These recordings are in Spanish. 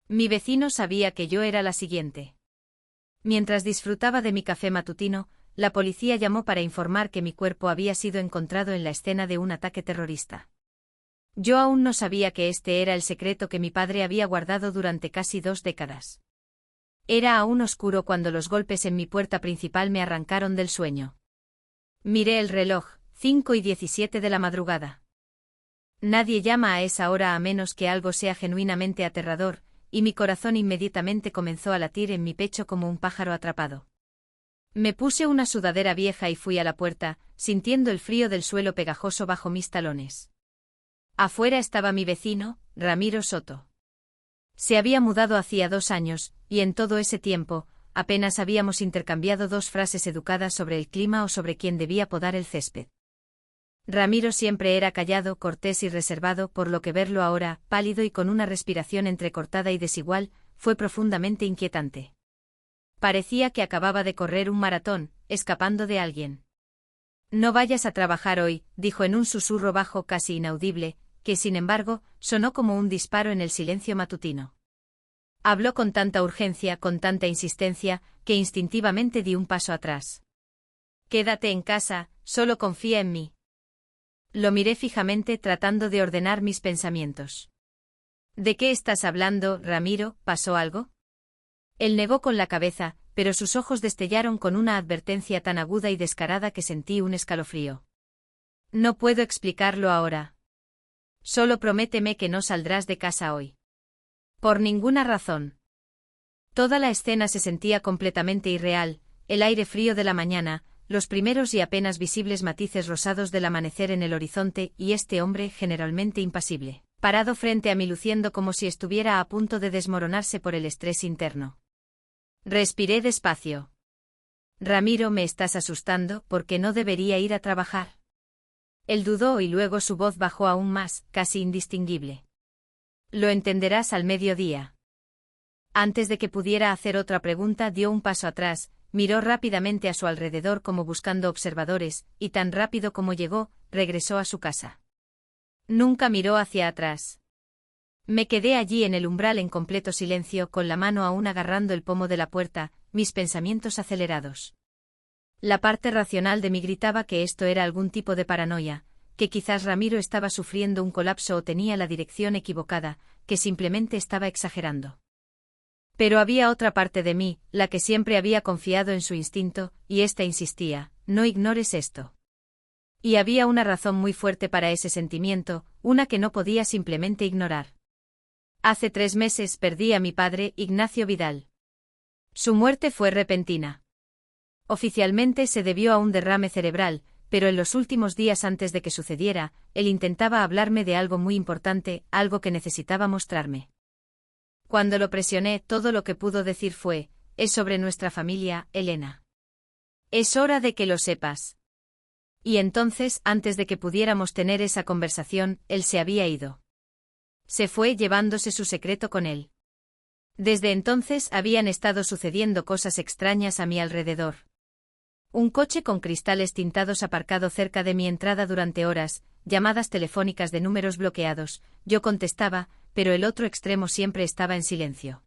Mi vecino sabía que yo era la siguiente. Mientras disfrutaba de mi café matutino, la policía llamó para informar que mi cuerpo había sido encontrado en la escena de un ataque terrorista. Yo aún no sabía que este era el secreto que mi padre había guardado durante casi 2 décadas. Era aún oscuro cuando los golpes en mi puerta principal me arrancaron del sueño. Miré el reloj, 5:17 de la madrugada. Nadie llama a esa hora a menos que algo sea genuinamente aterrador, y mi corazón inmediatamente comenzó a latir en mi pecho como un pájaro atrapado. Me puse una sudadera vieja y fui a la puerta, sintiendo el frío del suelo pegajoso bajo mis talones. Afuera estaba mi vecino, Ramiro Soto. Se había mudado hacía 2 años, y en todo ese tiempo, apenas habíamos intercambiado 2 frases educadas sobre el clima o sobre quién debía podar el césped. Ramiro siempre era callado, cortés y reservado, por lo que verlo ahora, pálido y con una respiración entrecortada y desigual, fue profundamente inquietante. Parecía que acababa de correr un maratón, escapando de alguien. «No vayas a trabajar hoy», dijo en un susurro bajo casi inaudible, que sin embargo, sonó como un disparo en el silencio matutino. Habló con tanta urgencia, con tanta insistencia, que instintivamente di un paso atrás. «Quédate en casa, solo confía en mí». Lo miré fijamente tratando de ordenar mis pensamientos. «¿De qué estás hablando, Ramiro? ¿Pasó algo?» Él negó con la cabeza, pero sus ojos destellaron con una advertencia tan aguda y descarada que sentí un escalofrío. «No puedo explicarlo ahora. Solo prométeme que no saldrás de casa hoy». «Por ninguna razón». Toda la escena se sentía completamente irreal, el aire frío de la mañana, los primeros y apenas visibles matices rosados del amanecer en el horizonte y este hombre generalmente impasible, parado frente a mí luciendo como si estuviera a punto de desmoronarse por el estrés interno. Respiré despacio. «Ramiro, me estás asustando porque no debería ir a trabajar». Él dudó y luego su voz bajó aún más, casi indistinguible. «Lo entenderás al mediodía». Antes de que pudiera hacer otra pregunta dio un paso atrás, miró rápidamente a su alrededor como buscando observadores, y tan rápido como llegó, regresó a su casa. Nunca miró hacia atrás. Me quedé allí en el umbral en completo silencio, con la mano aún agarrando el pomo de la puerta, mis pensamientos acelerados. La parte racional de mí gritaba que esto era algún tipo de paranoia, que quizás Ramiro estaba sufriendo un colapso o tenía la dirección equivocada, que simplemente estaba exagerando. Pero había otra parte de mí, la que siempre había confiado en su instinto, y ésta insistía, «No ignores esto». Y había una razón muy fuerte para ese sentimiento, una que no podía simplemente ignorar. Hace 3 meses perdí a mi padre, Ignacio Vidal. Su muerte fue repentina. Oficialmente se debió a un derrame cerebral, pero en los últimos días antes de que sucediera, él intentaba hablarme de algo muy importante, algo que necesitaba mostrarme. Cuando lo presioné, todo lo que pudo decir fue, «Es sobre nuestra familia, Elena. Es hora de que lo sepas». Y entonces, antes de que pudiéramos tener esa conversación, él se había ido. Se fue llevándose su secreto con él. Desde entonces habían estado sucediendo cosas extrañas a mi alrededor. Un coche con cristales tintados aparcado cerca de mi entrada durante horas, llamadas telefónicas de números bloqueados, yo contestaba, pero el otro extremo siempre estaba en silencio.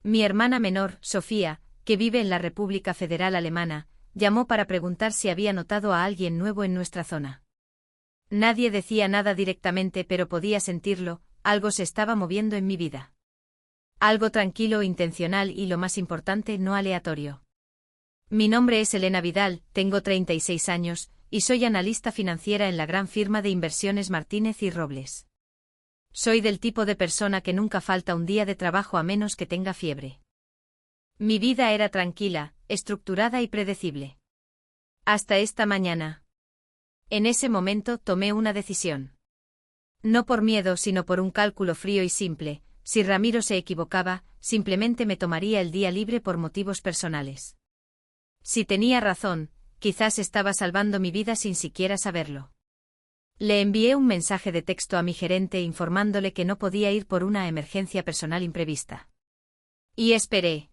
Mi hermana menor, Sofía, que vive en la República Federal Alemana, llamó para preguntar si había notado a alguien nuevo en nuestra zona. Nadie decía nada directamente, pero podía sentirlo, algo se estaba moviendo en mi vida. Algo tranquilo, intencional y, lo más importante, no aleatorio. Mi nombre es Elena Vidal, tengo 36 años, y soy analista financiera en la gran firma de inversiones Martínez y Robles. Soy del tipo de persona que nunca falta un día de trabajo a menos que tenga fiebre. Mi vida era tranquila, estructurada y predecible. Hasta esta mañana. En ese momento tomé una decisión. No por miedo, sino por un cálculo frío y simple. Si Ramiro se equivocaba, simplemente me tomaría el día libre por motivos personales. Si tenía razón, quizás estaba salvando mi vida sin siquiera saberlo. Le envié un mensaje de texto a mi gerente informándole que no podía ir por una emergencia personal imprevista. Y esperé.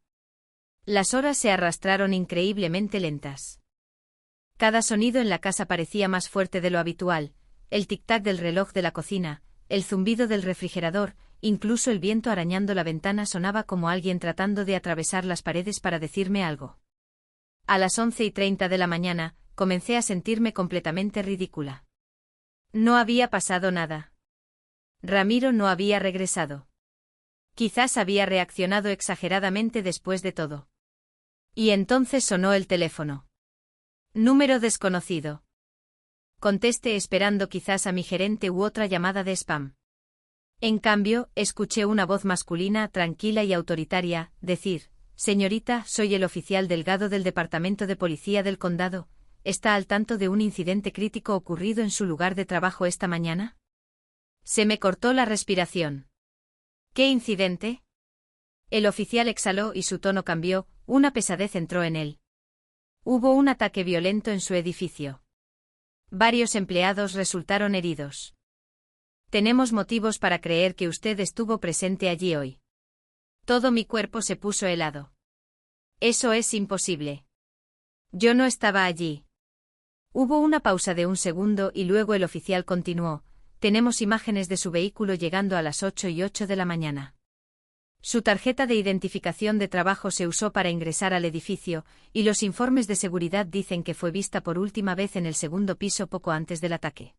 Las horas se arrastraron increíblemente lentas. Cada sonido en la casa parecía más fuerte de lo habitual, el tic-tac del reloj de la cocina, el zumbido del refrigerador, incluso el viento arañando la ventana sonaba como alguien tratando de atravesar las paredes para decirme algo. A las 11:30 de la mañana, comencé a sentirme completamente ridícula. No había pasado nada. Ramiro no había regresado. Quizás había reaccionado exageradamente después de todo. Y entonces sonó el teléfono. Número desconocido. Contesté esperando quizás a mi gerente u otra llamada de spam. En cambio, escuché una voz masculina, tranquila y autoritaria, decir: «Señorita, soy el oficial Delgado del Departamento de Policía del Condado. ¿Está al tanto de un incidente crítico ocurrido en su lugar de trabajo esta mañana?» Se me cortó la respiración. ¿Qué incidente? El oficial exhaló y su tono cambió, una pesadez entró en él. Hubo un ataque violento en su edificio. Varios empleados resultaron heridos. Tenemos motivos para creer que usted estuvo presente allí hoy. Todo mi cuerpo se puso helado. Eso es imposible. Yo no estaba allí. Hubo una pausa de un segundo y luego el oficial continuó: tenemos imágenes de su vehículo llegando a las 8:08 de la mañana. Su tarjeta de identificación de trabajo se usó para ingresar al edificio, y los informes de seguridad dicen que fue vista por última vez en el segundo piso poco antes del ataque.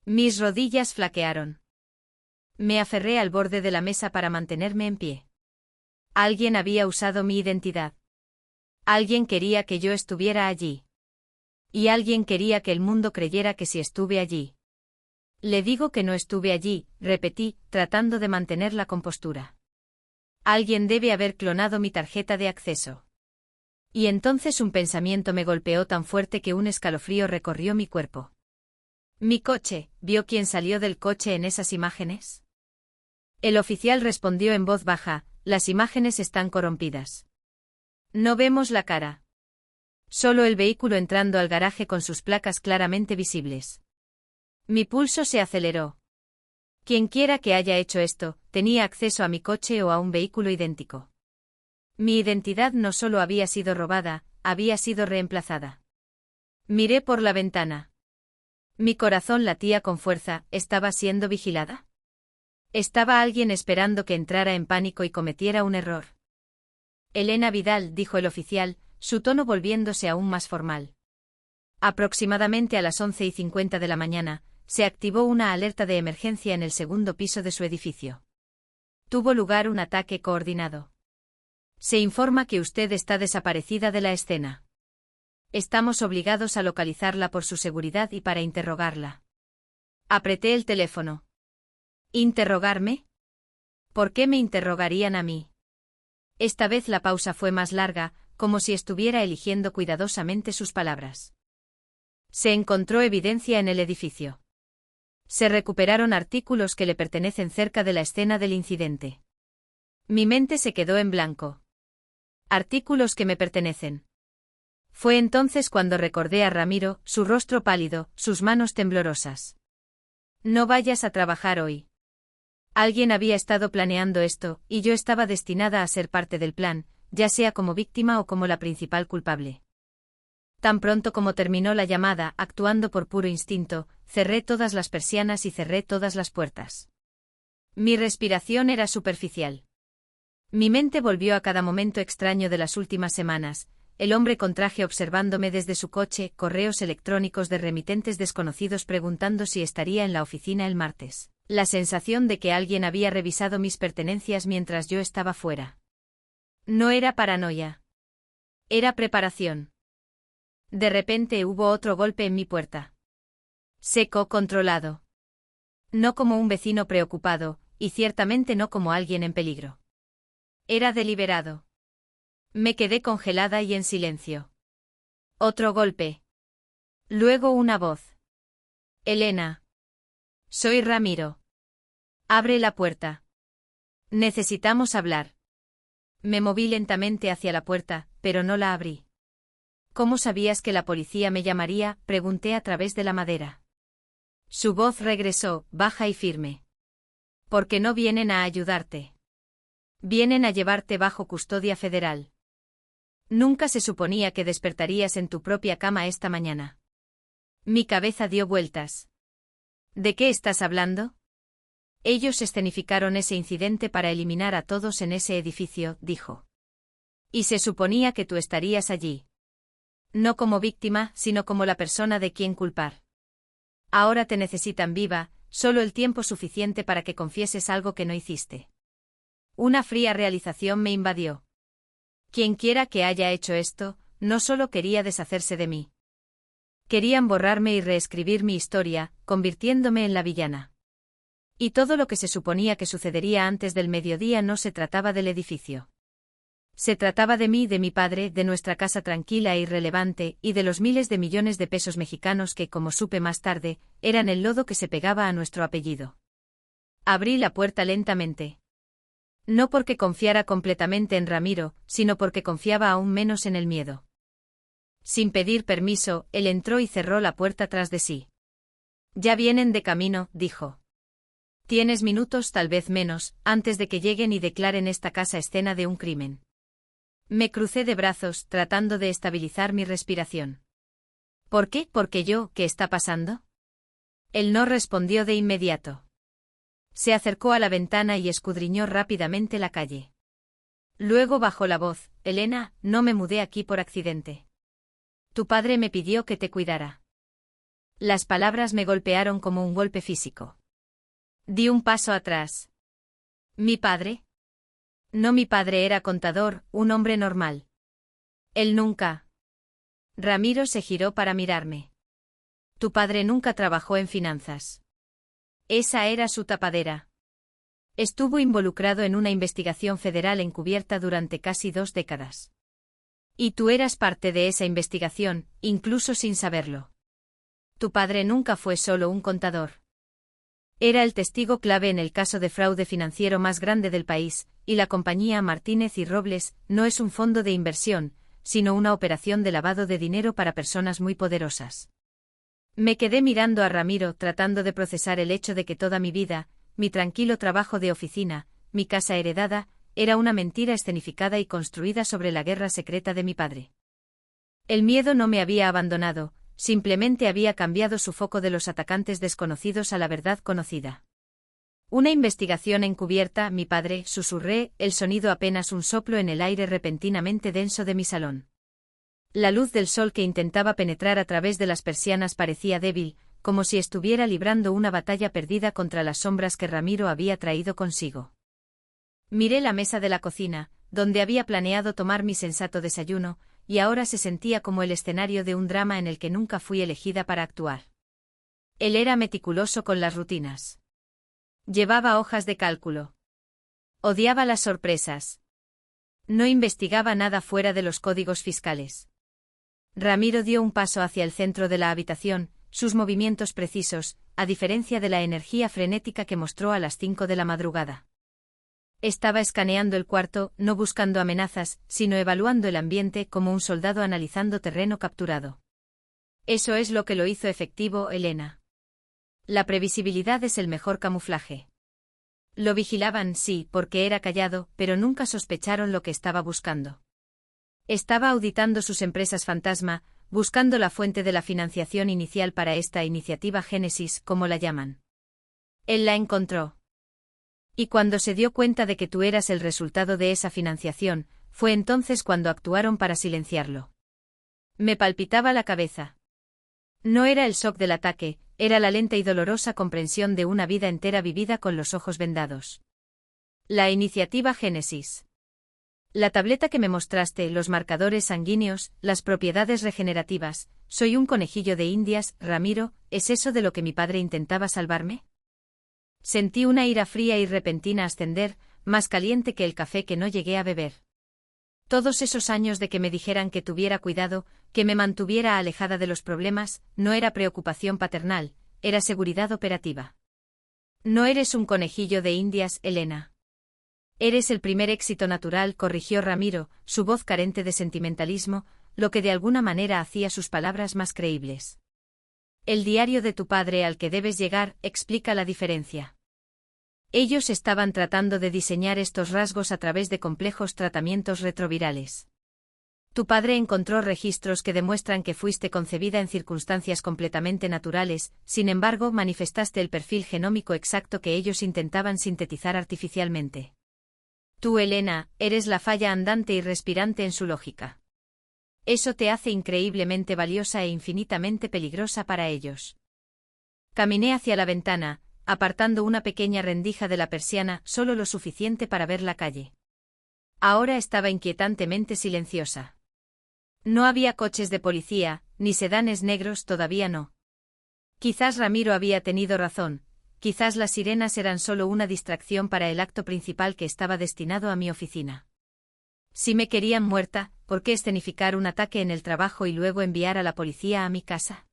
Mis rodillas flaquearon. Me aferré al borde de la mesa para mantenerme en pie. Alguien había usado mi identidad. Alguien quería que yo estuviera allí. Y alguien quería que el mundo creyera que sí estuve allí. Le digo que no estuve allí, repetí, tratando de mantener la compostura. Alguien debe haber clonado mi tarjeta de acceso. Y entonces un pensamiento me golpeó tan fuerte que un escalofrío recorrió mi cuerpo. «Mi coche, ¿vio quién salió del coche en esas imágenes?» El oficial respondió en voz baja: «Las imágenes están corrompidas. No vemos la cara. Solo el vehículo entrando al garaje con sus placas claramente visibles». Mi pulso se aceleró. Quienquiera que haya hecho esto, tenía acceso a mi coche o a un vehículo idéntico. Mi identidad no solo había sido robada, había sido reemplazada. Miré por la ventana. Mi corazón latía con fuerza. ¿Estaba siendo vigilada? ¿Estaba alguien esperando que entrara en pánico y cometiera un error? Elena Vidal, dijo el oficial, su tono volviéndose aún más formal. Aproximadamente a las 11:50 de la mañana, se activó una alerta de emergencia en el segundo piso de su edificio. Tuvo lugar un ataque coordinado. Se informa que usted está desaparecida de la escena. Estamos obligados a localizarla por su seguridad y para interrogarla. Apreté el teléfono. ¿Interrogarme? ¿Por qué me interrogarían a mí? Esta vez la pausa fue más larga, como si estuviera eligiendo cuidadosamente sus palabras. Se encontró evidencia en el edificio. Se recuperaron artículos que le pertenecen cerca de la escena del incidente. Mi mente se quedó en blanco. Artículos que me pertenecen. Fue entonces cuando recordé a Ramiro, su rostro pálido, sus manos temblorosas. No vayas a trabajar hoy. Alguien había estado planeando esto, y yo estaba destinada a ser parte del plan, ya sea como víctima o como la principal culpable. Tan pronto como terminó la llamada, actuando por puro instinto, cerré todas las persianas y cerré todas las puertas. Mi respiración era superficial. Mi mente volvió a cada momento extraño de las últimas semanas, el hombre con traje observándome desde su coche, correos electrónicos de remitentes desconocidos preguntando si estaría en la oficina el martes, la sensación de que alguien había revisado mis pertenencias mientras yo estaba fuera. No era paranoia. Era preparación. De repente hubo otro golpe en mi puerta. Seco, controlado. No como un vecino preocupado, y ciertamente no como alguien en peligro. Era deliberado. Me quedé congelada y en silencio. Otro golpe. Luego una voz. Elena. Soy Ramiro. Abre la puerta. Necesitamos hablar. Me moví lentamente hacia la puerta, pero no la abrí. ¿Cómo sabías que la policía me llamaría?, pregunté a través de la madera. Su voz regresó, baja y firme. Porque no vienen a ayudarte. Vienen a llevarte bajo custodia federal. Nunca se suponía que despertarías en tu propia cama esta mañana. Mi cabeza dio vueltas. ¿De qué estás hablando? Ellos escenificaron ese incidente para eliminar a todos en ese edificio, dijo. Y se suponía que tú estarías allí. No como víctima, sino como la persona de quien culpar. Ahora te necesitan viva, solo el tiempo suficiente para que confieses algo que no hiciste. Una fría realización me invadió. Quienquiera que haya hecho esto, no solo quería deshacerse de mí. Querían borrarme y reescribir mi historia, convirtiéndome en la villana. Y todo lo que se suponía que sucedería antes del mediodía no se trataba del edificio. Se trataba de mí, de mi padre, de nuestra casa tranquila e irrelevante, y de los miles de millones de pesos mexicanos que, como supe más tarde, eran el lodo que se pegaba a nuestro apellido. Abrí la puerta lentamente. No porque confiara completamente en Ramiro, sino porque confiaba aún menos en el miedo. Sin pedir permiso, él entró y cerró la puerta tras de sí. Ya vienen de camino, dijo. Tienes minutos, tal vez menos, antes de que lleguen y declaren esta casa escena de un crimen. Me crucé de brazos, tratando de estabilizar mi respiración. ¿Por qué? Porque yo, ¿qué está pasando? Él no respondió de inmediato. Se acercó a la ventana y escudriñó rápidamente la calle. Luego bajó la voz: Elena, no me mudé aquí por accidente. Tu padre me pidió que te cuidara. Las palabras me golpearon como un golpe físico. Di un paso atrás. ¿Mi padre? No, mi padre era contador, un hombre normal. Él nunca. Ramiro se giró para mirarme. Tu padre nunca trabajó en finanzas. Esa era su tapadera. Estuvo involucrado en una investigación federal encubierta durante casi 2 décadas. Y tú eras parte de esa investigación, incluso sin saberlo. Tu padre nunca fue solo un contador. Era el testigo clave en el caso de fraude financiero más grande del país, y la compañía Martínez y Robles no es un fondo de inversión, sino una operación de lavado de dinero para personas muy poderosas. Me quedé mirando a Ramiro, tratando de procesar el hecho de que toda mi vida, mi tranquilo trabajo de oficina, mi casa heredada, era una mentira escenificada y construida sobre la guerra secreta de mi padre. El miedo no me había abandonado, simplemente había cambiado su foco de los atacantes desconocidos a la verdad conocida. Una investigación encubierta, mi padre, susurré, el sonido apenas un soplo en el aire repentinamente denso de mi salón. La luz del sol que intentaba penetrar a través de las persianas parecía débil, como si estuviera librando una batalla perdida contra las sombras que Ramiro había traído consigo. Miré la mesa de la cocina, donde había planeado tomar mi sensato desayuno, y ahora se sentía como el escenario de un drama en el que nunca fui elegida para actuar. Él era meticuloso con las rutinas. Llevaba hojas de cálculo. Odiaba las sorpresas. No investigaba nada fuera de los códigos fiscales. Ramiro dio un paso hacia el centro de la habitación, sus movimientos precisos, a diferencia de la energía frenética que mostró a las 5 de la madrugada. Estaba escaneando el cuarto, no buscando amenazas, sino evaluando el ambiente como un soldado analizando terreno capturado. Eso es lo que lo hizo efectivo, Elena. La previsibilidad es el mejor camuflaje. Lo vigilaban, sí, porque era callado, pero nunca sospecharon lo que estaba buscando. Estaba auditando sus empresas fantasma, buscando la fuente de la financiación inicial para esta iniciativa Génesis, como la llaman. Él la encontró. Y cuando se dio cuenta de que tú eras el resultado de esa financiación, fue entonces cuando actuaron para silenciarlo. Me palpitaba la cabeza. No era el shock del ataque, era la lenta y dolorosa comprensión de una vida entera vivida con los ojos vendados. La iniciativa Génesis. La tableta que me mostraste, los marcadores sanguíneos, las propiedades regenerativas, soy un conejillo de Indias, Ramiro, ¿es eso de lo que mi padre intentaba salvarme? Sentí una ira fría y repentina ascender, más caliente que el café que no llegué a beber. Todos esos años de que me dijeran que tuviera cuidado, que me mantuviera alejada de los problemas, no era preocupación paternal, era seguridad operativa. No eres un conejillo de Indias, Elena. Eres el primer éxito natural, corrigió Ramiro, su voz carente de sentimentalismo, lo que de alguna manera hacía sus palabras más creíbles. El diario de tu padre al que debes llegar explica la diferencia. Ellos estaban tratando de diseñar estos rasgos a través de complejos tratamientos retrovirales. Tu padre encontró registros que demuestran que fuiste concebida en circunstancias completamente naturales, sin embargo manifestaste el perfil genómico exacto que ellos intentaban sintetizar artificialmente. Tú, Elena, eres la falla andante y respirante en su lógica. Eso te hace increíblemente valiosa e infinitamente peligrosa para ellos. Caminé hacia la ventana, apartando una pequeña rendija de la persiana solo lo suficiente para ver la calle. Ahora estaba inquietantemente silenciosa. No había coches de policía, ni sedanes negros, todavía no. Quizás Ramiro había tenido razón, quizás las sirenas eran solo una distracción para el acto principal que estaba destinado a mi oficina. Si me querían muerta, ¿por qué escenificar un ataque en el trabajo y luego enviar a la policía a mi casa?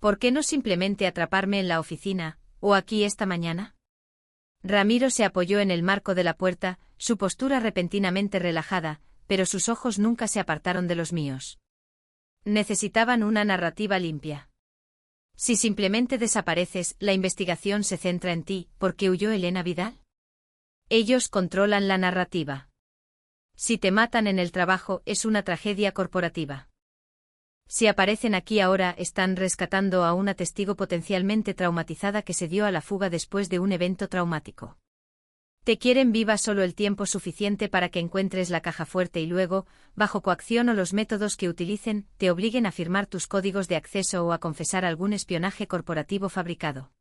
¿Por qué no simplemente atraparme en la oficina, o aquí esta mañana? Ramiro se apoyó en el marco de la puerta, su postura repentinamente relajada, pero sus ojos nunca se apartaron de los míos. Necesitaban una narrativa limpia. Si simplemente desapareces, la investigación se centra en ti, ¿por qué huyó Elena Vidal? Ellos controlan la narrativa. Si te matan en el trabajo, es una tragedia corporativa. Si aparecen aquí ahora, están rescatando a una testigo potencialmente traumatizada que se dio a la fuga después de un evento traumático. Te quieren viva solo el tiempo suficiente para que encuentres la caja fuerte y luego, bajo coacción o los métodos que utilicen, te obliguen a firmar tus códigos de acceso o a confesar algún espionaje corporativo fabricado.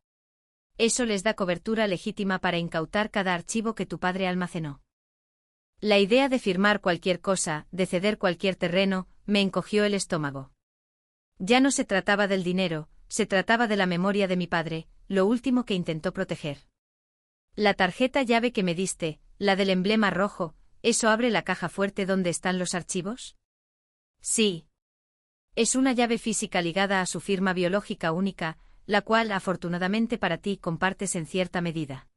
Eso les da cobertura legítima para incautar cada archivo que tu padre almacenó. La idea de firmar cualquier cosa, de ceder cualquier terreno, me encogió el estómago. Ya no se trataba del dinero, se trataba de la memoria de mi padre, lo último que intentó proteger. La tarjeta llave que me diste, la del emblema rojo, ¿eso abre la caja fuerte donde están los archivos? Sí. Es una llave física ligada a su firma biológica única, la cual, afortunadamente para ti, compartes en cierta medida.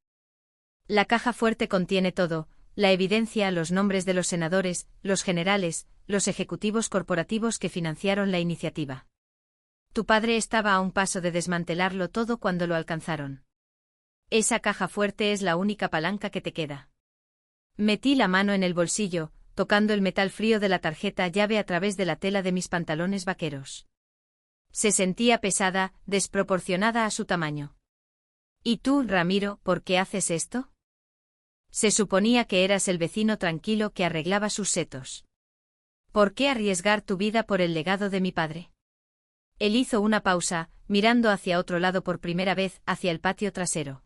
La caja fuerte contiene todo, la evidencia, los nombres de los senadores, los generales, los ejecutivos corporativos que financiaron la iniciativa. Tu padre estaba a un paso de desmantelarlo todo cuando lo alcanzaron. Esa caja fuerte es la única palanca que te queda. Metí la mano en el bolsillo, tocando el metal frío de la tarjeta llave a través de la tela de mis pantalones vaqueros. Se sentía pesada, desproporcionada a su tamaño. ¿Y tú, Ramiro, por qué haces esto? Se suponía que eras el vecino tranquilo que arreglaba sus setos. ¿Por qué arriesgar tu vida por el legado de mi padre? Él hizo una pausa, mirando hacia otro lado por primera vez, hacia el patio trasero.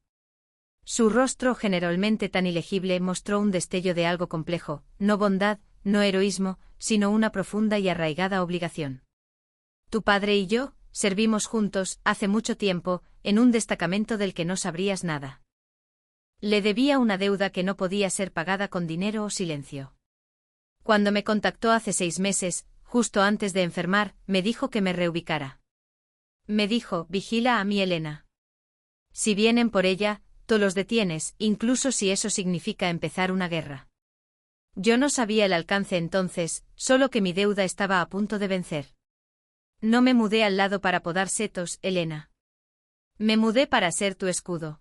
Su rostro, generalmente tan ilegible, mostró un destello de algo complejo, no bondad, no heroísmo, sino una profunda y arraigada obligación. Tu padre y yo, servimos juntos, hace mucho tiempo, en un destacamento del que no sabrías nada. Le debía una deuda que no podía ser pagada con dinero o silencio. Cuando me contactó hace 6 meses, justo antes de enfermar, me dijo que me reubicara. Me dijo, vigila a mi Elena. Si vienen por ella, tú los detienes, incluso si eso significa empezar una guerra. Yo no sabía el alcance entonces, solo que mi deuda estaba a punto de vencer. No me mudé al lado para podar setos, Elena. Me mudé para ser tu escudo.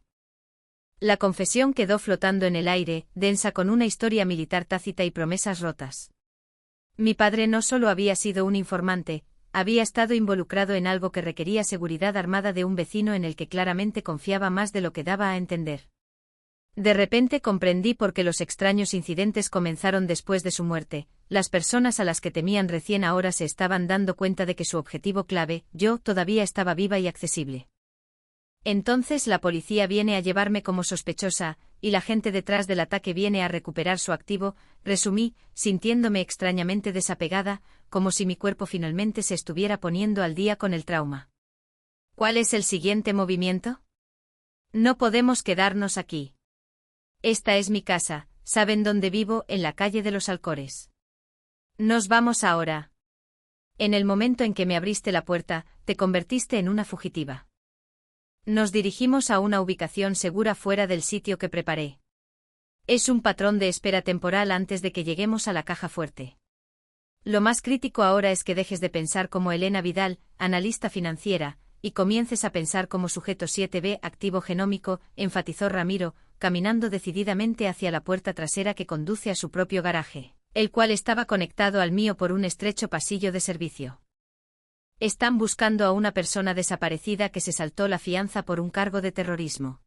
La confesión quedó flotando en el aire, densa con una historia militar tácita y promesas rotas. Mi padre no solo había sido un informante, había estado involucrado en algo que requería seguridad armada de un vecino en el que claramente confiaba más de lo que daba a entender. De repente comprendí por qué los extraños incidentes comenzaron después de su muerte. Las personas a las que temían recién ahora se estaban dando cuenta de que su objetivo clave, yo, todavía estaba viva y accesible. Entonces la policía viene a llevarme como sospechosa, y la gente detrás del ataque viene a recuperar su activo, resumí, sintiéndome extrañamente desapegada, como si mi cuerpo finalmente se estuviera poniendo al día con el trauma. ¿Cuál es el siguiente movimiento? No podemos quedarnos aquí. Esta es mi casa, saben dónde vivo, en la calle de los Alcores. Nos vamos ahora. En el momento en que me abriste la puerta, te convertiste en una fugitiva. Nos dirigimos a una ubicación segura fuera del sitio que preparé. Es un patrón de espera temporal antes de que lleguemos a la caja fuerte. Lo más crítico ahora es que dejes de pensar como Elena Vidal, analista financiera, y comiences a pensar como sujeto 7B activo genómico, enfatizó Ramiro, caminando decididamente hacia la puerta trasera que conduce a su propio garaje. el cual estaba conectado al mío por un estrecho pasillo de servicio. Están buscando a una persona desaparecida que se saltó la fianza por un cargo de terrorismo.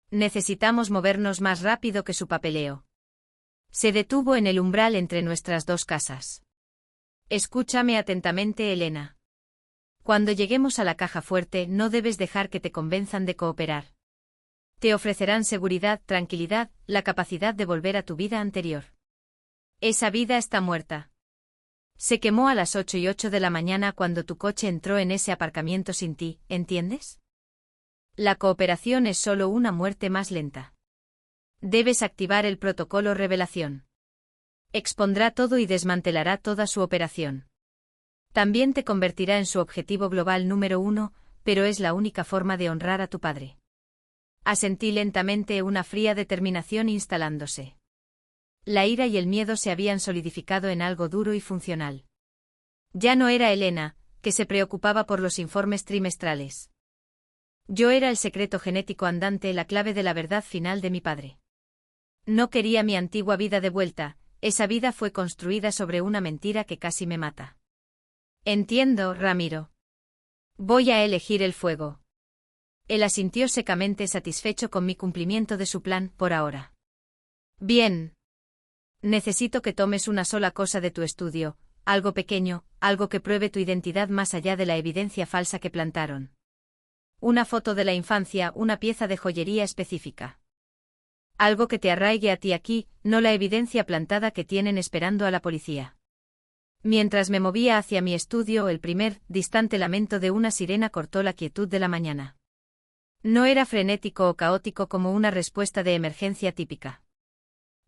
Necesitamos movernos más rápido que su papeleo. Se detuvo en el umbral entre nuestras dos casas. Escúchame atentamente, Elena. Cuando lleguemos a la caja fuerte, no debes dejar que te convenzan de cooperar. Te ofrecerán seguridad, tranquilidad, la capacidad de volver a tu vida anterior. Esa vida está muerta. Se quemó a las 8:08 de la mañana cuando tu coche entró en ese aparcamiento sin ti, ¿entiendes? La cooperación es solo una muerte más lenta. Debes activar el protocolo revelación. Expondrá todo y desmantelará toda su operación. También te convertirá en su objetivo global número 1, pero es la única forma de honrar a tu padre. Asentí lentamente, una fría determinación instalándose. La ira y el miedo se habían solidificado en algo duro y funcional. Ya no era Elena, que se preocupaba por los informes trimestrales. Yo era el secreto genético andante, la clave de la verdad final de mi padre. No quería mi antigua vida de vuelta, esa vida fue construida sobre una mentira que casi me mata. Entiendo, Ramiro. Voy a elegir el fuego. Él asintió secamente, satisfecho con mi cumplimiento de su plan, por ahora. Bien. Necesito que tomes una sola cosa de tu estudio, algo pequeño, algo que pruebe tu identidad más allá de la evidencia falsa que plantaron. Una foto de la infancia, una pieza de joyería específica. Algo que te arraigue a ti aquí, no la evidencia plantada que tienen esperando a la policía. Mientras me movía hacia mi estudio, el primer, distante lamento de una sirena cortó la quietud de la mañana. No era frenético o caótico como una respuesta de emergencia típica.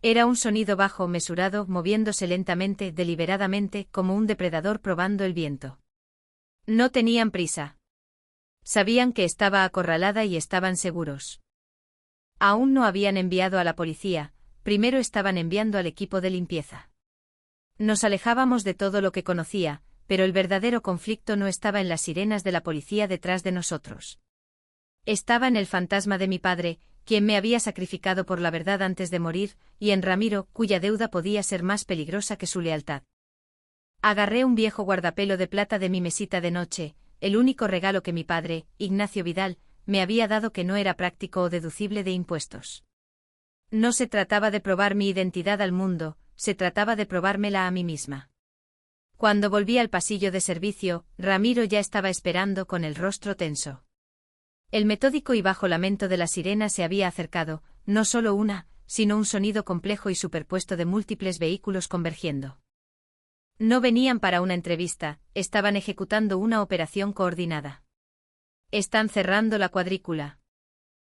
Era un sonido bajo, mesurado, moviéndose lentamente, deliberadamente, como un depredador probando el viento. No tenían prisa. Sabían que estaba acorralada y estaban seguros. Aún no habían enviado a la policía, primero estaban enviando al equipo de limpieza. Nos alejábamos de todo lo que conocía, pero el verdadero conflicto no estaba en las sirenas de la policía detrás de nosotros. Estaba en el fantasma de mi padre, quien me había sacrificado por la verdad antes de morir, y en Ramiro, cuya deuda podía ser más peligrosa que su lealtad. Agarré un viejo guardapelo de plata de mi mesita de noche, el único regalo que mi padre, Ignacio Vidal, me había dado, que no era práctico o deducible de impuestos. No se trataba de probar mi identidad al mundo, se trataba de probármela a mí misma. Cuando volví al pasillo de servicio, Ramiro ya estaba esperando con el rostro tenso. El metódico y bajo lamento de la sirena se había acercado, no solo una, sino un sonido complejo y superpuesto de múltiples vehículos convergiendo. No venían para una entrevista, estaban ejecutando una operación coordinada. Están cerrando la cuadrícula.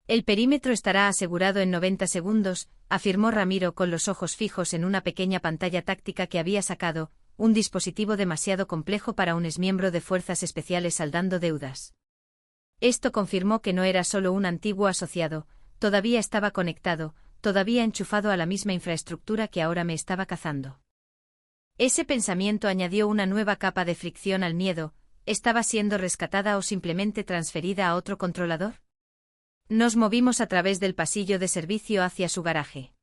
El perímetro estará asegurado en 90 segundos, afirmó Ramiro con los ojos fijos en una pequeña pantalla táctica que había sacado, un dispositivo demasiado complejo para un exmiembro de fuerzas especiales saldando deudas. Esto confirmó que no era solo un antiguo asociado, todavía estaba conectado, todavía enchufado a la misma infraestructura que ahora me estaba cazando. Ese pensamiento añadió una nueva capa de fricción al miedo. ¿Estaba siendo rescatada o simplemente transferida a otro controlador? Nos movimos a través del pasillo de servicio hacia su garaje.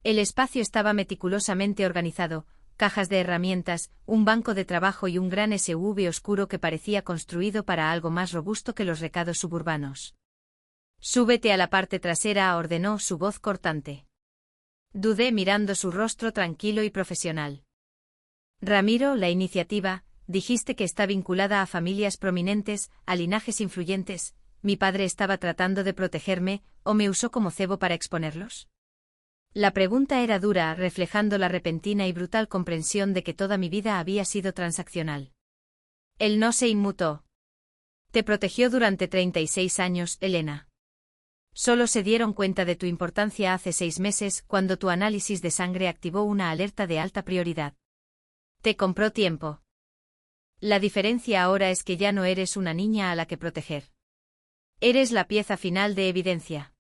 El espacio estaba meticulosamente organizado, cajas de herramientas, un banco de trabajo y un gran SUV oscuro que parecía construido para algo más robusto que los recados suburbanos. «Súbete a la parte trasera», ordenó su voz cortante. Dudé mirando su rostro tranquilo y profesional. «Ramiro, la iniciativa, dijiste que está vinculada a familias prominentes, a linajes influyentes. ¿Mi padre estaba tratando de protegerme, o me usó como cebo para exponerlos?» La pregunta era dura, reflejando la repentina y brutal comprensión de que toda mi vida había sido transaccional. Él no se inmutó. Te protegió durante 36 años, Elena. Solo se dieron cuenta de tu importancia hace 6 meses, cuando tu análisis de sangre activó una alerta de alta prioridad. Te compró tiempo. La diferencia ahora es que ya no eres una niña a la que proteger. Eres la pieza final de evidencia.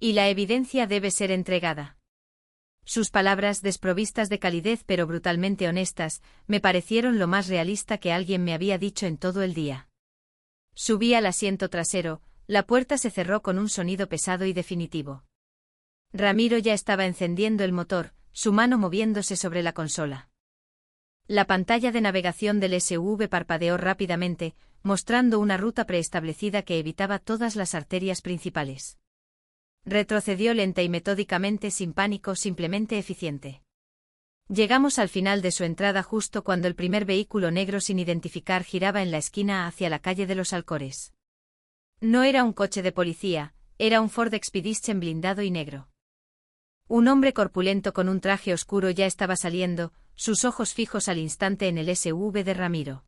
Y la evidencia debe ser entregada. Sus palabras, desprovistas de calidez pero brutalmente honestas, me parecieron lo más realista que alguien me había dicho en todo el día. Subí al asiento trasero, la puerta se cerró con un sonido pesado y definitivo. Ramiro ya estaba encendiendo el motor, su mano moviéndose sobre la consola. La pantalla de navegación del SUV parpadeó rápidamente, mostrando una ruta preestablecida que evitaba todas las arterias principales. Retrocedió lenta y metódicamente, sin pánico, simplemente eficiente. Llegamos al final de su entrada justo cuando el primer vehículo negro sin identificar giraba en la esquina hacia la calle de los Alcores. No era un coche de policía, era un Ford Expedition blindado y negro. Un hombre corpulento con un traje oscuro ya estaba saliendo, sus ojos fijos al instante en el SUV de Ramiro.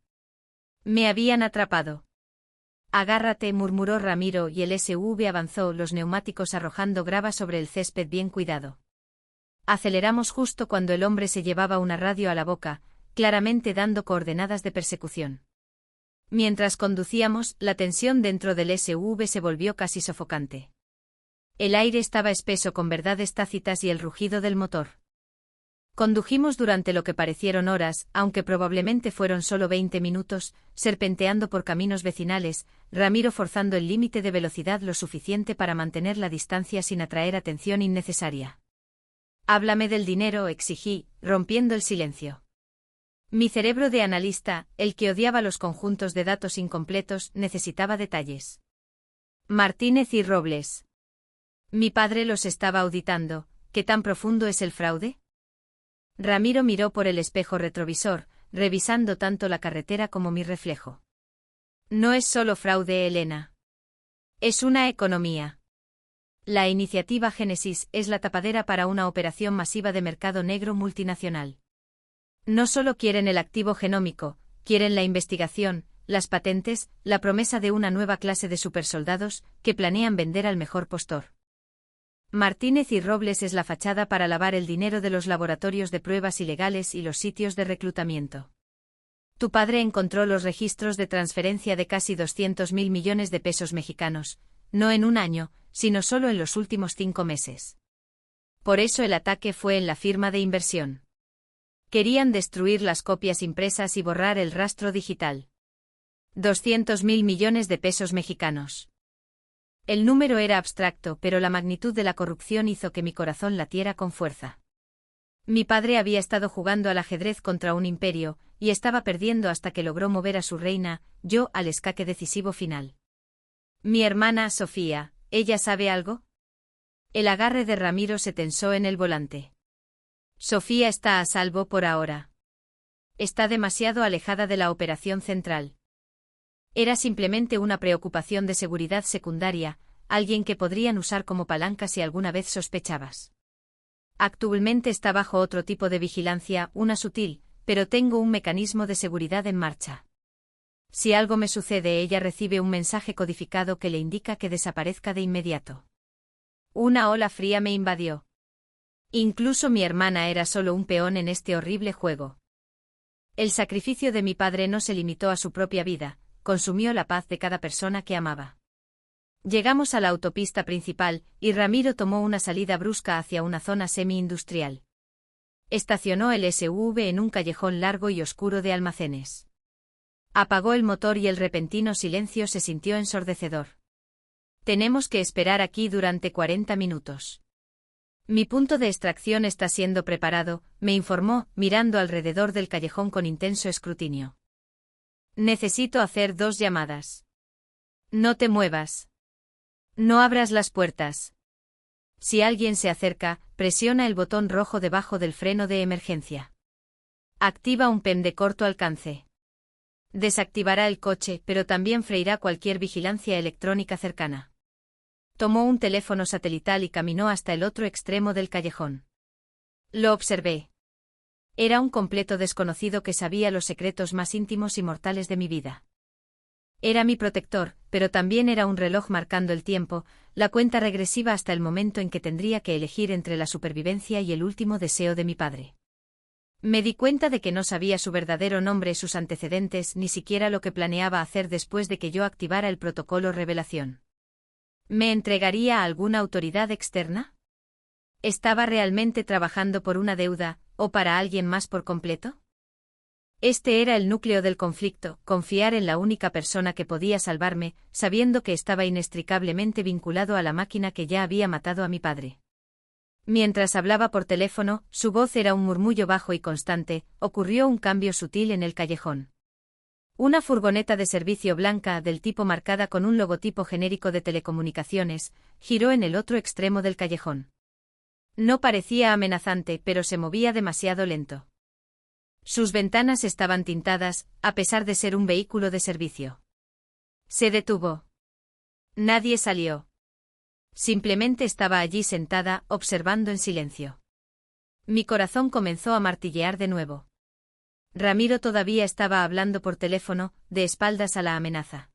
Me habían atrapado. Agárrate, murmuró Ramiro y el SUV avanzó, los neumáticos arrojando grava sobre el césped bien cuidado. Aceleramos justo cuando el hombre se llevaba una radio a la boca, claramente dando coordenadas de persecución. Mientras conducíamos, la tensión dentro del SUV se volvió casi sofocante. El aire estaba espeso con verdades tácitas y el rugido del motor. Condujimos durante lo que parecieron horas, aunque probablemente fueron solo 20 minutos, serpenteando por caminos vecinales, Ramiro forzando el límite de velocidad lo suficiente para mantener la distancia sin atraer atención innecesaria. Háblame del dinero, exigí, rompiendo el silencio. Mi cerebro de analista, el que odiaba los conjuntos de datos incompletos, necesitaba detalles. Martínez y Robles. Mi padre los estaba auditando. ¿Qué tan profundo es el fraude? Ramiro miró por el espejo retrovisor, revisando tanto la carretera como mi reflejo. No es solo fraude, Elena. Es una economía. La iniciativa Génesis es la tapadera para una operación masiva de mercado negro multinacional. No solo quieren el activo genómico, quieren la investigación, las patentes, la promesa de una nueva clase de supersoldados que planean vender al mejor postor. Martínez y Robles es la fachada para lavar el dinero de los laboratorios de pruebas ilegales y los sitios de reclutamiento. Tu padre encontró los registros de transferencia de casi 200.000 millones de pesos mexicanos, no en un año, sino solo en los últimos 5 meses. Por eso el ataque fue en la firma de inversión. Querían destruir las copias impresas y borrar el rastro digital. 200.000 millones de pesos mexicanos. El número era abstracto, pero la magnitud de la corrupción hizo que mi corazón latiera con fuerza. Mi padre había estado jugando al ajedrez contra un imperio, y estaba perdiendo hasta que logró mover a su reina, yo al escaque decisivo final. Mi hermana, Sofía, ¿ella sabe algo? El agarre de Ramiro se tensó en el volante. Sofía está a salvo por ahora. Está demasiado alejada de la operación central. Era simplemente una preocupación de seguridad secundaria, alguien que podrían usar como palanca si alguna vez sospechabas. Actualmente está bajo otro tipo de vigilancia, una sutil, pero tengo un mecanismo de seguridad en marcha. Si algo me sucede, ella recibe un mensaje codificado que le indica que desaparezca de inmediato. Una ola fría me invadió. Incluso mi hermana era solo un peón en este horrible juego. El sacrificio de mi padre no se limitó a su propia vida, consumió la paz de cada persona que amaba. Llegamos a la autopista principal, y Ramiro tomó una salida brusca hacia una zona semi-industrial. Estacionó el SUV en un callejón largo y oscuro de almacenes. Apagó el motor y el repentino silencio se sintió ensordecedor. Tenemos que esperar aquí durante 40 minutos. Mi punto de extracción está siendo preparado, me informó, mirando alrededor del callejón con intenso escrutinio. Necesito hacer 2 llamadas. No te muevas. No abras las puertas. Si alguien se acerca, presiona el botón rojo debajo del freno de emergencia. Activa un PEM de corto alcance. Desactivará el coche, pero también freirá cualquier vigilancia electrónica cercana. Tomó un teléfono satelital y caminó hasta el otro extremo del callejón. Lo observé. Era un completo desconocido que sabía los secretos más íntimos y mortales de mi vida. Era mi protector, pero también era un reloj marcando el tiempo, la cuenta regresiva hasta el momento en que tendría que elegir entre la supervivencia y el último deseo de mi padre. Me di cuenta de que no sabía su verdadero nombre, sus antecedentes, ni siquiera lo que planeaba hacer después de que yo activara el protocolo revelación. ¿Me entregaría a alguna autoridad externa? ¿Estaba realmente trabajando por una deuda, o para alguien más por completo? Este era el núcleo del conflicto, confiar en la única persona que podía salvarme, sabiendo que estaba inextricablemente vinculado a la máquina que ya había matado a mi padre. Mientras hablaba por teléfono, su voz era un murmullo bajo y constante. Ocurrió un cambio sutil en el callejón. Una furgoneta de servicio blanca, del tipo marcada con un logotipo genérico de telecomunicaciones, giró en el otro extremo del callejón. No parecía amenazante, pero se movía demasiado lento. Sus ventanas estaban tintadas, a pesar de ser un vehículo de servicio. Se detuvo. Nadie salió. Simplemente estaba allí sentada, observando en silencio. Mi corazón comenzó a martillear de nuevo. Ramiro todavía estaba hablando por teléfono, de espaldas a la amenaza.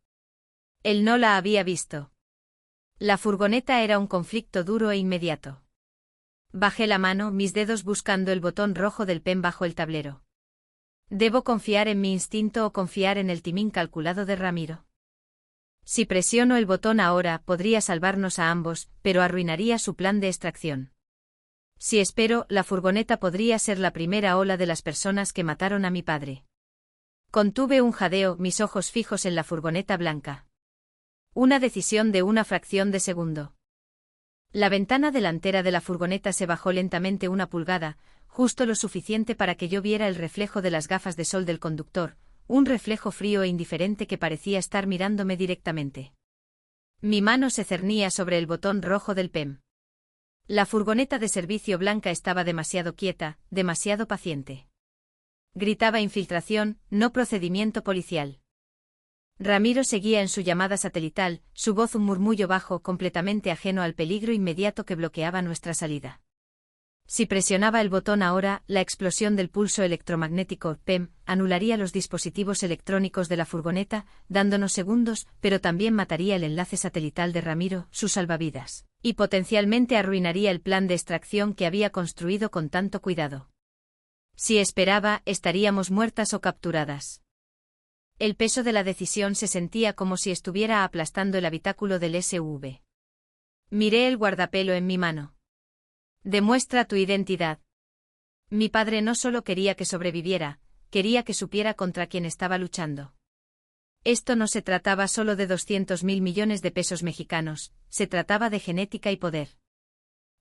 Él no la había visto. La furgoneta era un conflicto duro e inmediato. Bajé la mano, mis dedos buscando el botón rojo del pen bajo el tablero. ¿Debo confiar en mi instinto o confiar en el timing calculado de Ramiro? Si presiono el botón ahora, podría salvarnos a ambos, pero arruinaría su plan de extracción. Si espero, la furgoneta podría ser la primera ola de las personas que mataron a mi padre. Contuve un jadeo, mis ojos fijos en la furgoneta blanca. Una decisión de una fracción de segundo. La ventana delantera de la furgoneta se bajó lentamente 1 pulgada, justo lo suficiente para que yo viera el reflejo de las gafas de sol del conductor, un reflejo frío e indiferente que parecía estar mirándome directamente. Mi mano se cernía sobre el botón rojo del PEM. La furgoneta de servicio blanca estaba demasiado quieta, demasiado paciente. Gritaba infiltración, no procedimiento policial. Ramiro seguía en su llamada satelital, su voz un murmullo bajo, completamente ajeno al peligro inmediato que bloqueaba nuestra salida. Si presionaba el botón ahora, la explosión del pulso electromagnético PEM anularía los dispositivos electrónicos de la furgoneta, dándonos segundos, pero también mataría el enlace satelital de Ramiro, su salvavidas, y potencialmente arruinaría el plan de extracción que había construido con tanto cuidado. Si esperaba, estaríamos muertas o capturadas. El peso de la decisión se sentía como si estuviera aplastando el habitáculo del SUV. Miré el guardapelo en mi mano. Demuestra tu identidad. Mi padre no solo quería que sobreviviera, quería que supiera contra quién estaba luchando. Esto no se trataba solo de 200.000 millones de pesos mexicanos, se trataba de genética y poder.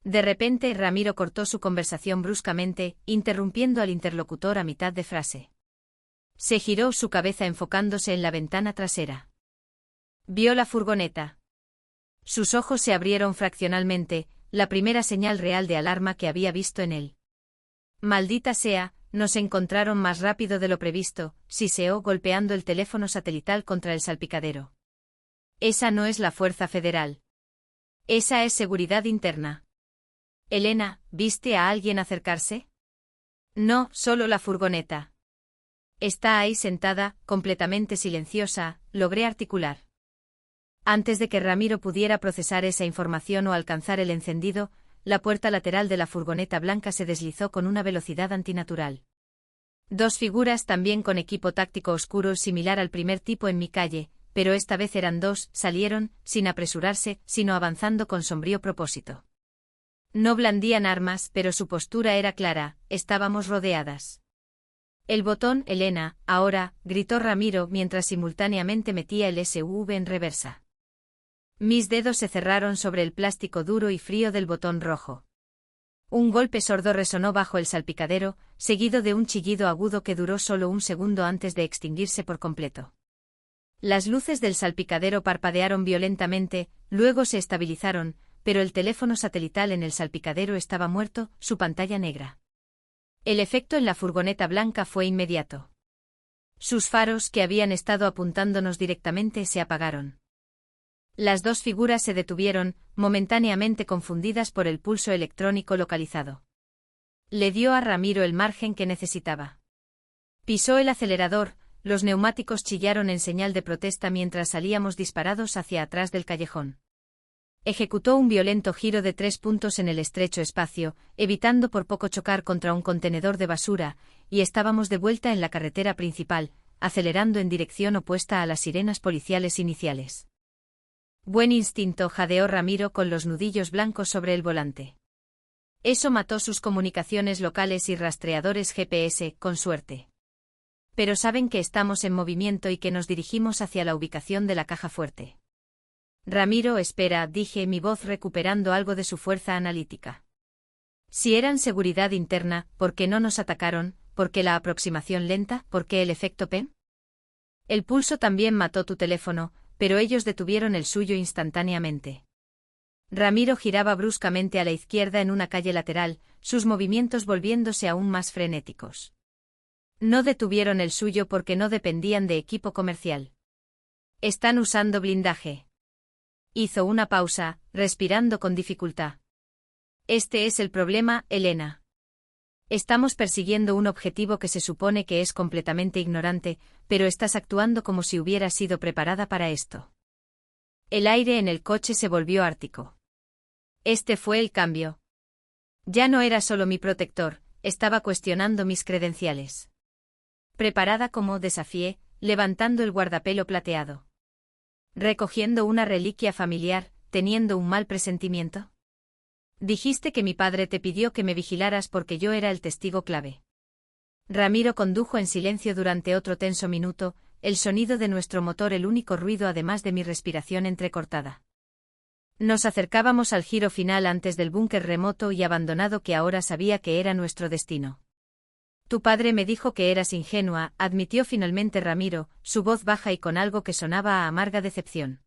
De repente, Ramiro cortó su conversación bruscamente, interrumpiendo al interlocutor a mitad de frase. Se giró su cabeza enfocándose en la ventana trasera. Vio la furgoneta. Sus ojos se abrieron fraccionalmente, la primera señal real de alarma que había visto en él. Maldita sea, nos encontraron más rápido de lo previsto, siseó golpeando el teléfono satelital contra el salpicadero. Esa no es la Fuerza Federal. Esa es seguridad interna. Elena, ¿viste a alguien acercarse? No, solo la furgoneta. Está ahí sentada, completamente silenciosa, logré articular. Antes de que Ramiro pudiera procesar esa información o alcanzar el encendido, la puerta lateral de la furgoneta blanca se deslizó con una velocidad antinatural. 2 figuras también con equipo táctico oscuro similar al primer tipo en mi calle, pero esta vez eran 2, salieron, sin apresurarse, sino avanzando con sombrío propósito. No blandían armas, pero su postura era clara, estábamos rodeadas. El botón, Elena, ahora, gritó Ramiro mientras simultáneamente metía el SUV en reversa. Mis dedos se cerraron sobre el plástico duro y frío del botón rojo. Un golpe sordo resonó bajo el salpicadero, seguido de un chillido agudo que duró solo un segundo antes de extinguirse por completo. Las luces del salpicadero parpadearon violentamente, luego se estabilizaron, pero el teléfono satelital en el salpicadero estaba muerto, su pantalla negra. El efecto en la furgoneta blanca fue inmediato. Sus faros, que habían estado apuntándonos directamente, se apagaron. Las 2 figuras se detuvieron, momentáneamente confundidas por el pulso electrónico localizado. Le dio a Ramiro el margen que necesitaba. Pisó el acelerador, los neumáticos chillaron en señal de protesta mientras salíamos disparados hacia atrás del callejón. Ejecutó un violento giro de 3 puntos en el estrecho espacio, evitando por poco chocar contra un contenedor de basura, y estábamos de vuelta en la carretera principal, acelerando en dirección opuesta a las sirenas policiales iniciales. Buen instinto, jadeó Ramiro con los nudillos blancos sobre el volante. Eso mató sus comunicaciones locales y rastreadores GPS, con suerte. Pero saben que estamos en movimiento y que nos dirigimos hacia la ubicación de la caja fuerte. Ramiro, espera, dije, mi voz recuperando algo de su fuerza analítica. Si eran seguridad interna, ¿por qué no nos atacaron? ¿Por qué la aproximación lenta? ¿Por qué el efecto PEM? El pulso también mató tu teléfono, pero ellos detuvieron el suyo instantáneamente. Ramiro giraba bruscamente a la izquierda en una calle lateral, sus movimientos volviéndose aún más frenéticos. No detuvieron el suyo porque no dependían de equipo comercial. Están usando blindaje. Hizo una pausa, respirando con dificultad. Este es el problema, Elena. Estamos persiguiendo un objetivo que se supone que es completamente ignorante, pero estás actuando como si hubieras sido preparada para esto. El aire en el coche se volvió ártico. Este fue el cambio. Ya no era solo mi protector, estaba cuestionando mis credenciales. Preparada como desafié, levantando el guardapelo plateado. Recogiendo una reliquia familiar, teniendo un mal presentimiento. Dijiste que mi padre te pidió que me vigilaras porque yo era el testigo clave. Ramiro condujo en silencio durante otro tenso minuto, el sonido de nuestro motor el único ruido además de mi respiración entrecortada. Nos acercábamos al giro final antes del búnker remoto y abandonado que ahora sabía que era nuestro destino. Tu padre me dijo que eras ingenua, admitió finalmente Ramiro, su voz baja y con algo que sonaba a amarga decepción.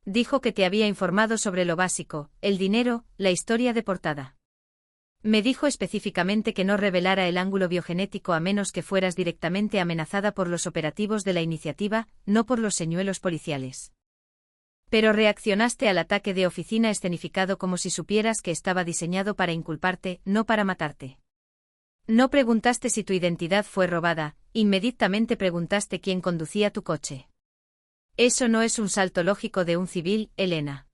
Dijo que te había informado sobre lo básico, el dinero, la historia de portada. Me dijo específicamente que no revelara el ángulo biogenético a menos que fueras directamente amenazada por los operativos de la iniciativa, no por los señuelos policiales. Pero reaccionaste al ataque de oficina escenificado como si supieras que estaba diseñado para inculparte, no para matarte. No preguntaste si tu identidad fue robada, inmediatamente preguntaste quién conducía tu coche. Eso no es un salto lógico de un civil, Elena.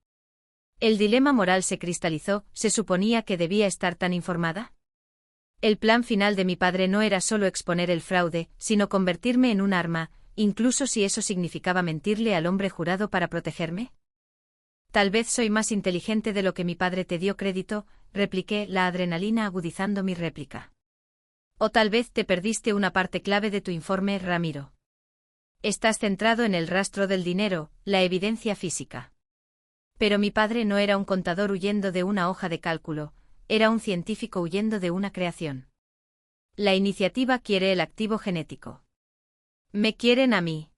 El dilema moral se cristalizó, ¿se suponía que debía estar tan informada? El plan final de mi padre no era solo exponer el fraude, sino convertirme en un arma, incluso si eso significaba mentirle al hombre jurado para protegerme. Tal vez soy más inteligente de lo que mi padre te dio crédito, repliqué, la adrenalina agudizando mi réplica. O tal vez te perdiste una parte clave de tu informe, Ramiro. Estás centrado en el rastro del dinero, la evidencia física. Pero mi padre no era un contador huyendo de una hoja de cálculo, era un científico huyendo de una creación. La iniciativa quiere el activo genético. Me quieren a mí.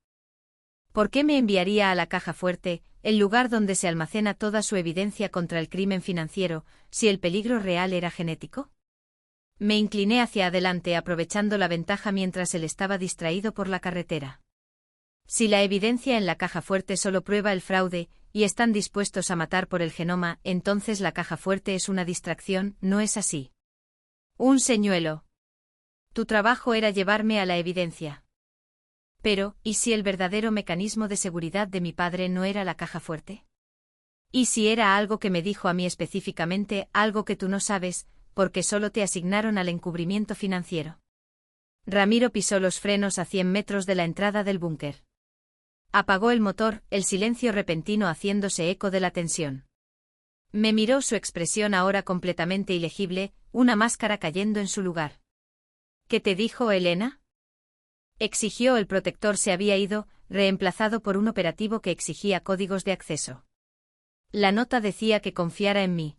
¿Por qué me enviaría a la caja fuerte, el lugar donde se almacena toda su evidencia contra el crimen financiero, si el peligro real era genético? Me incliné hacia adelante aprovechando la ventaja mientras él estaba distraído por la carretera. Si la evidencia en la caja fuerte solo prueba el fraude, y están dispuestos a matar por el genoma, entonces la caja fuerte es una distracción, ¿no es así? Un señuelo. Tu trabajo era llevarme a la evidencia. Pero, ¿y si el verdadero mecanismo de seguridad de mi padre no era la caja fuerte? ¿Y si era algo que me dijo a mí específicamente, algo que tú no sabes, porque solo te asignaron al encubrimiento financiero? Ramiro pisó los frenos a 100 metros de la entrada del búnker. Apagó el motor, el silencio repentino haciéndose eco de la tensión. Me miró, su expresión ahora completamente ilegible, una máscara cayendo en su lugar. ¿Qué te dijo, Elena? Exigió. El protector se había ido, reemplazado por un operativo que exigía códigos de acceso. La nota decía que confiara en mí.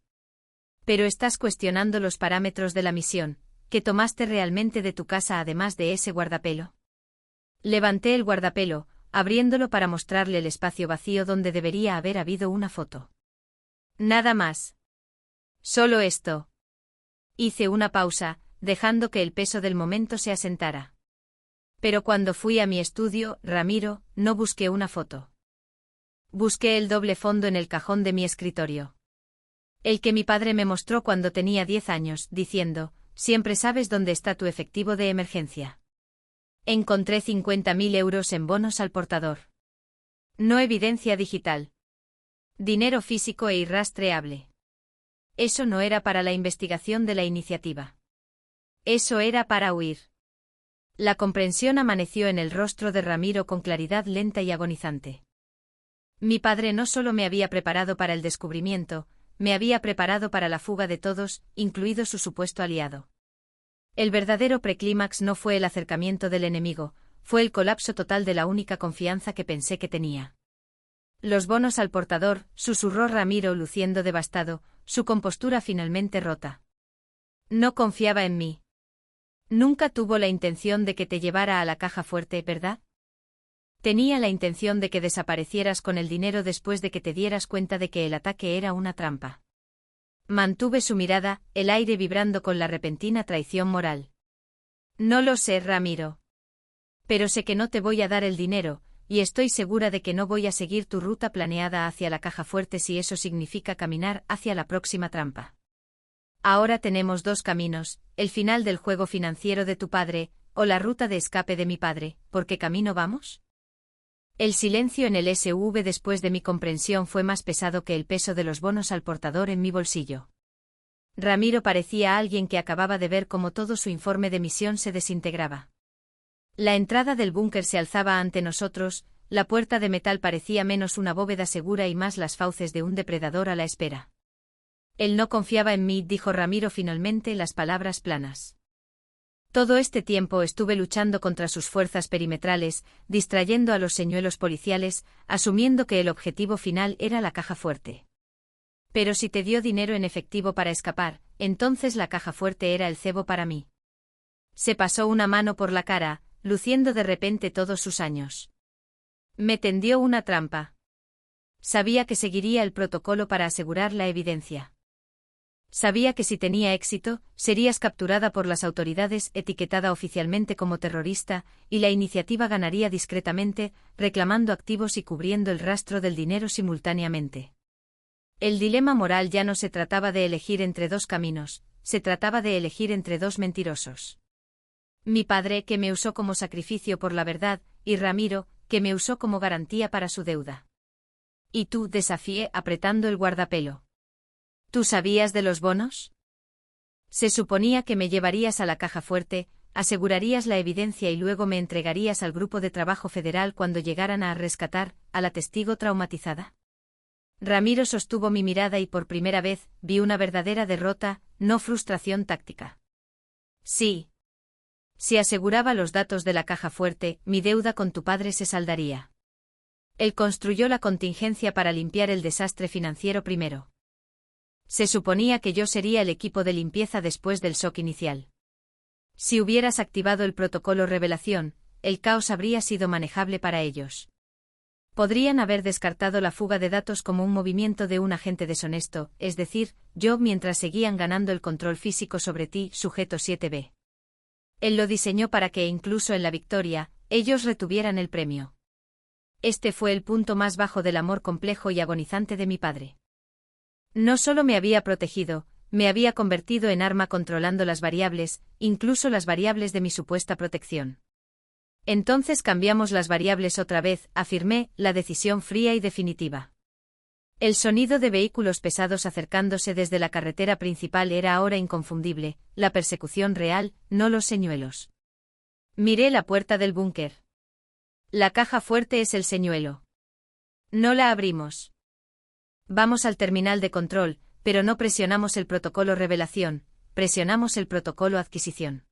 Pero estás cuestionando los parámetros de la misión, ¿que tomaste realmente de tu casa además de ese guardapelo? Levanté el guardapelo, abriéndolo para mostrarle el espacio vacío donde debería haber habido una foto. Nada más. Solo esto. Hice una pausa, dejando que el peso del momento se asentara. Pero cuando fui a mi estudio, Ramiro, no busqué una foto. Busqué el doble fondo en el cajón de mi escritorio. El que mi padre me mostró cuando tenía 10 años, diciendo, siempre sabes dónde está tu efectivo de emergencia. Encontré 50.000 euros en bonos al portador. No evidencia digital. Dinero físico e irrastreable. Eso no era para la investigación de la iniciativa. Eso era para huir. La comprensión amaneció en el rostro de Ramiro con claridad lenta y agonizante. Mi padre no solo me había preparado para el descubrimiento, me había preparado para la fuga de todos, incluido su supuesto aliado. El verdadero preclímax no fue el acercamiento del enemigo, fue el colapso total de la única confianza que pensé que tenía. Los bonos al portador, susurró Ramiro luciendo devastado, su compostura finalmente rota. No confiaba en mí. Nunca tuvo la intención de que te llevara a la caja fuerte, ¿verdad? Tenía la intención de que desaparecieras con el dinero después de que te dieras cuenta de que el ataque era una trampa. Mantuve su mirada, el aire vibrando con la repentina traición moral. No lo sé, Ramiro. Pero sé que no te voy a dar el dinero, y estoy segura de que no voy a seguir tu ruta planeada hacia la caja fuerte si eso significa caminar hacia la próxima trampa. Ahora tenemos dos caminos, el final del juego financiero de tu padre, o la ruta de escape de mi padre. ¿Por qué camino vamos? El silencio en el SUV después de mi comprensión fue más pesado que el peso de los bonos al portador en mi bolsillo. Ramiro parecía alguien que acababa de ver cómo todo su informe de misión se desintegraba. La entrada del búnker se alzaba ante nosotros, la puerta de metal parecía menos una bóveda segura y más las fauces de un depredador a la espera. Él no confiaba en mí, dijo Ramiro finalmente, las palabras planas. Todo este tiempo estuve luchando contra sus fuerzas perimetrales, distrayendo a los señuelos policiales, asumiendo que el objetivo final era la caja fuerte. Pero si te dio dinero en efectivo para escapar, entonces la caja fuerte era el cebo para mí. Se pasó una mano por la cara, luciendo de repente todos sus años. Me tendió una trampa. Sabía que seguiría el protocolo para asegurar la evidencia. Sabía que si tenía éxito, serías capturada por las autoridades, etiquetada oficialmente como terrorista, y la iniciativa ganaría discretamente, reclamando activos y cubriendo el rastro del dinero simultáneamente. El dilema moral ya no se trataba de elegir entre dos caminos, se trataba de elegir entre dos mentirosos. Mi padre, que me usó como sacrificio por la verdad, y Ramiro, que me usó como garantía para su deuda. Y tú, desafié, apretando el guardapelo. ¿Tú sabías de los bonos? Se suponía que me llevarías a la caja fuerte, asegurarías la evidencia y luego me entregarías al grupo de trabajo federal cuando llegaran a rescatar a la testigo traumatizada. Ramiro sostuvo mi mirada y por primera vez vi una verdadera derrota, no frustración táctica. Sí. Si aseguraba los datos de la caja fuerte, mi deuda con tu padre se saldaría. Él construyó la contingencia para limpiar el desastre financiero primero. Se suponía que yo sería el equipo de limpieza después del shock inicial. Si hubieras activado el protocolo revelación, el caos habría sido manejable para ellos. Podrían haber descartado la fuga de datos como un movimiento de un agente deshonesto, es decir, yo mientras seguían ganando el control físico sobre ti, sujeto 7B. Él lo diseñó para que incluso en la victoria, ellos retuvieran el premio. Este fue el punto más bajo del amor complejo y agonizante de mi padre. No solo me había protegido, me había convertido en arma controlando las variables, incluso las variables de mi supuesta protección. Entonces cambiamos las variables otra vez, afirmé, la decisión fría y definitiva. El sonido de vehículos pesados acercándose desde la carretera principal era ahora inconfundible, la persecución real, no los señuelos. Miré la puerta del búnker. La caja fuerte es el señuelo. No la abrimos. Vamos al terminal de control, pero no presionamos el protocolo revelación, presionamos el protocolo adquisición.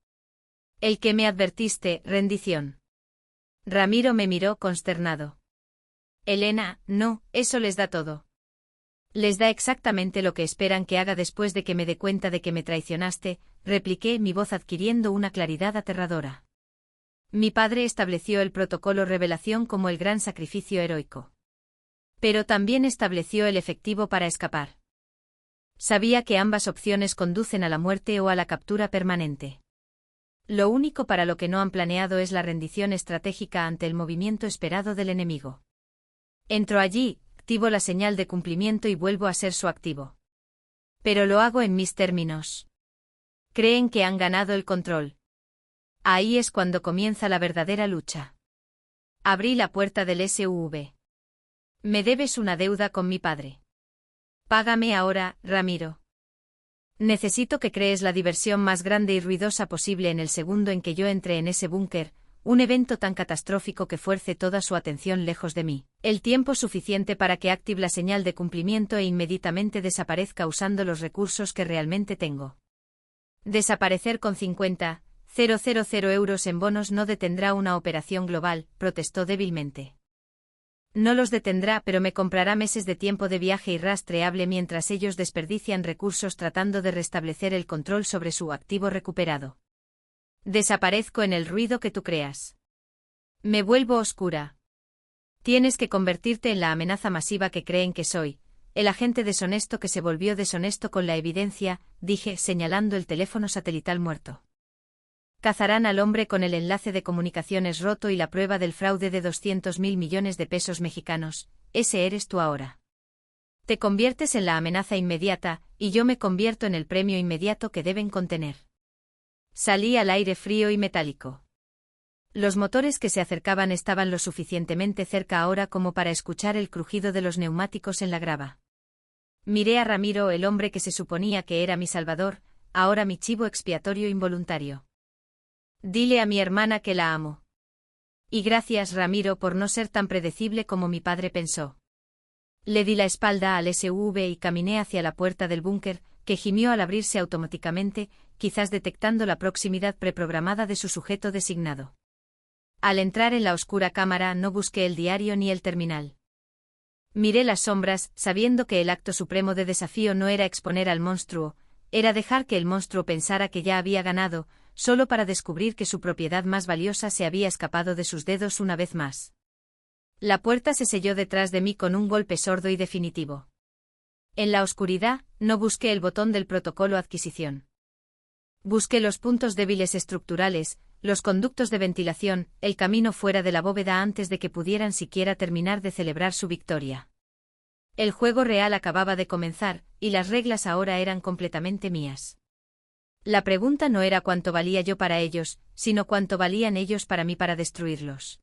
El que me advertiste, rendición. Ramiro me miró consternado. Elena, no, eso les da todo. Les da exactamente lo que esperan que haga después de que me dé cuenta de que me traicionaste, repliqué, mi voz adquiriendo una claridad aterradora. Mi padre estableció el protocolo revelación como el gran sacrificio heroico. Pero también estableció el efectivo para escapar. Sabía que ambas opciones conducen a la muerte o a la captura permanente. Lo único para lo que no han planeado es la rendición estratégica ante el movimiento esperado del enemigo. Entro allí, activo la señal de cumplimiento y vuelvo a ser su activo. Pero lo hago en mis términos. Creen que han ganado el control. Ahí es cuando comienza la verdadera lucha. Abrí la puerta del SUV. Me debes una deuda con mi padre. Págame ahora, Ramiro. Necesito que crees la diversión más grande y ruidosa posible en el segundo en que yo entré en ese búnker, un evento tan catastrófico que fuerce toda su atención lejos de mí. El tiempo suficiente para que active la señal de cumplimiento e inmediatamente desaparezca usando los recursos que realmente tengo. Desaparecer con 50.000 euros en bonos no detendrá una operación global, protestó débilmente. No los detendrá, pero me comprará meses de tiempo de viaje irrastreable mientras ellos desperdician recursos tratando de restablecer el control sobre su activo recuperado. Desaparezco en el ruido que tú creas. Me vuelvo oscura. Tienes que convertirte en la amenaza masiva que creen que soy, el agente deshonesto que se volvió deshonesto con la evidencia, dije, señalando el teléfono satelital muerto. Cazarán al hombre con el enlace de comunicaciones roto y la prueba del fraude de 200.000 millones de pesos mexicanos, ese eres tú ahora. Te conviertes en la amenaza inmediata, y yo me convierto en el premio inmediato que deben contener. Salí al aire frío y metálico. Los motores que se acercaban estaban lo suficientemente cerca ahora como para escuchar el crujido de los neumáticos en la grava. Miré a Ramiro, el hombre que se suponía que era mi salvador, ahora mi chivo expiatorio involuntario. Dile a mi hermana que la amo. Y gracias, Ramiro, por no ser tan predecible como mi padre pensó. Le di la espalda al SUV y caminé hacia la puerta del búnker, que gimió al abrirse automáticamente, quizás detectando la proximidad preprogramada de su sujeto designado. Al entrar en la oscura cámara no busqué el diario ni el terminal. Miré las sombras, sabiendo que el acto supremo de desafío no era exponer al monstruo, era dejar que el monstruo pensara que ya había ganado, solo para descubrir que su propiedad más valiosa se había escapado de sus dedos una vez más. La puerta se selló detrás de mí con un golpe sordo y definitivo. En la oscuridad, no busqué el botón del protocolo adquisición. Busqué los puntos débiles estructurales, los conductos de ventilación, el camino fuera de la bóveda antes de que pudieran siquiera terminar de celebrar su victoria. El juego real acababa de comenzar, y las reglas ahora eran completamente mías. La pregunta no era cuánto valía yo para ellos, sino cuánto valían ellos para mí para destruirlos.